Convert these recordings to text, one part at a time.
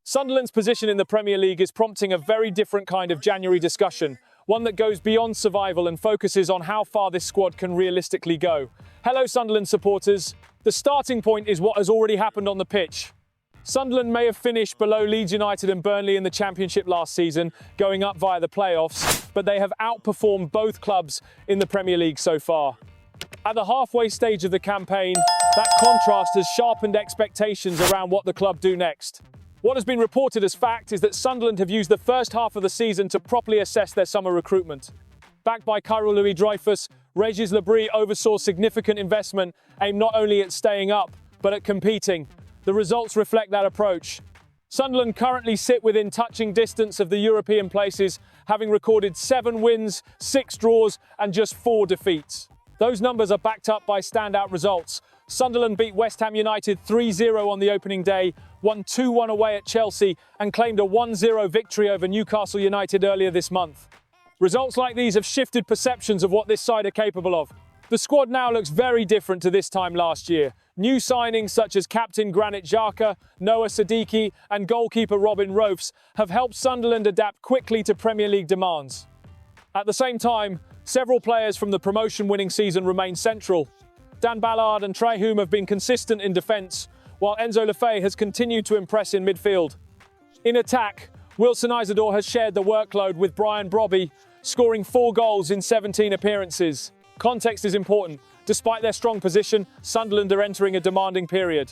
Sunderland's position in the Premier League is prompting a very different kind of January discussion, one that goes beyond survival and focuses on how far this squad can realistically go. Hello Sunderland supporters. The starting point is what has already happened on the pitch. Sunderland may have finished below Leeds United and Burnley in the Championship last season, going up via the playoffs, but they have outperformed both clubs in the Premier League so far. At the halfway stage of the campaign, that contrast has sharpened expectations around what the club do next. What has been reported as fact is that Sunderland have used the first half of the season to properly assess their summer recruitment. Backed by Kyril Louis-Dreyfus, Régis Lebris oversaw significant investment aimed not only at staying up, but at competing. The results reflect that approach. Sunderland currently sit within touching distance of the European places, having recorded 7 wins, 6 draws, and just 4 defeats. Those numbers are backed up by standout results. Sunderland beat West Ham United 3-0 on the opening day, won 2-1 away at Chelsea, and claimed a 1-0 victory over Newcastle United earlier this month. Results like these have shifted perceptions of what this side are capable of. The squad now looks very different to this time last year. New signings such as captain Granit Xhaka, Noah Sadiki, and goalkeeper Robin Roufs have helped Sunderland adapt quickly to Premier League demands. At the same time, several players from the promotion-winning season remain central. Dan Ballard and Trahum have been consistent in defence, while Enzo Lefebvre has continued to impress in midfield. In attack, Wilson Isidore has shared the workload with Brian Brobby, scoring 4 goals in 17 appearances. Context is important. Despite their strong position, Sunderland are entering a demanding period.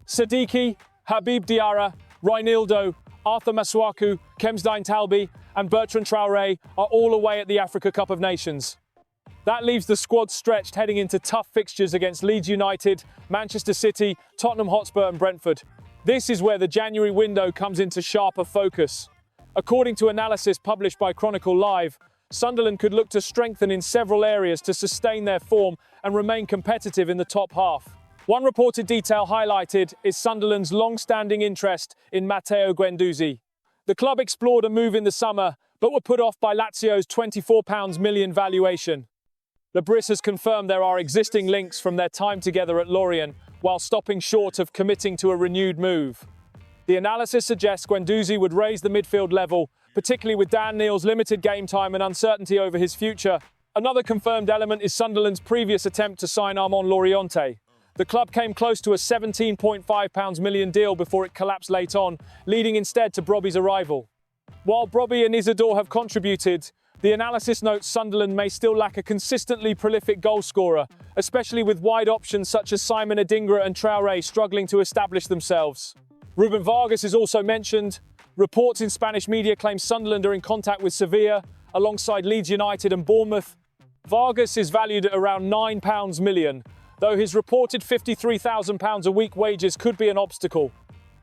Sadiki, Habib Diarra, Reinildo, Arthur Masuaku, Kemsdine Talbi, and Bertrand Traoré are all away at the Africa Cup of Nations. That leaves the squad stretched heading into tough fixtures against Leeds United, Manchester City, Tottenham Hotspur and Brentford. This is where the January window comes into sharper focus. According to analysis published by Chronicle Live, Sunderland could look to strengthen in several areas to sustain their form and remain competitive in the top half. One reported detail highlighted is Sunderland's long-standing interest in Matteo Guendouzi. The club explored a move in the summer, but were put off by Lazio's £24 million valuation. Lebris has confirmed there are existing links from their time together at Lorient, while stopping short of committing to a renewed move. The analysis suggests Guendouzi would raise the midfield level, particularly with Dan Neil's limited game time and uncertainty over his future. Another confirmed element is Sunderland's previous attempt to sign Armand Laurienté. The club came close to a £17.5 million deal before it collapsed late on, leading instead to Brobby's arrival. While Brobby and Isidore have contributed, the analysis notes Sunderland may still lack a consistently prolific goalscorer, especially with wide options such as Simon Adingra and Traoré struggling to establish themselves. Ruben Vargas is also mentioned. Reports in Spanish media claim Sunderland are in contact with Sevilla, alongside Leeds United and Bournemouth. Vargas is valued at around £9 million, though his reported £53,000 a week wages could be an obstacle.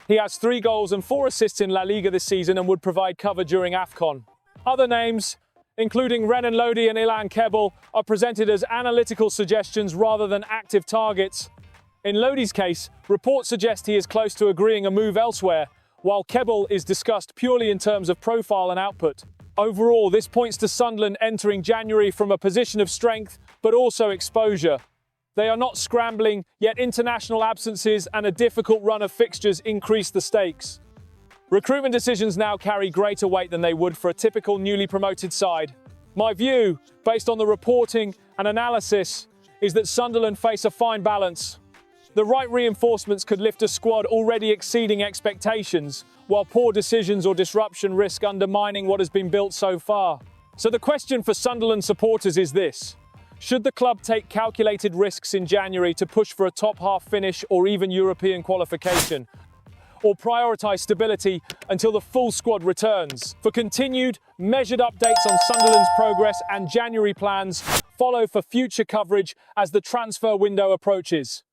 He has 3 goals and 4 assists in La Liga this season and would provide cover during AFCON. Other names, including Renan Lodi and Ilan Kebel, are presented as analytical suggestions rather than active targets. In Lodi's case, reports suggest he is close to agreeing a move elsewhere, while Kebel is discussed purely in terms of profile and output. Overall, this points to Sunderland entering January from a position of strength, but also exposure. They are not scrambling, yet international absences and a difficult run of fixtures increase the stakes. Recruitment decisions now carry greater weight than they would for a typical newly promoted side. My view, based on the reporting and analysis, is that Sunderland face a fine balance. The right reinforcements could lift a squad already exceeding expectations, while poor decisions or disruption risk undermining what has been built so far. So the question for Sunderland supporters is this: should the club take calculated risks in January to push for a top-half finish or even European qualification, or prioritise stability until the full squad returns? For continued, measured updates on Sunderland's progress and January plans, follow for future coverage as the transfer window approaches.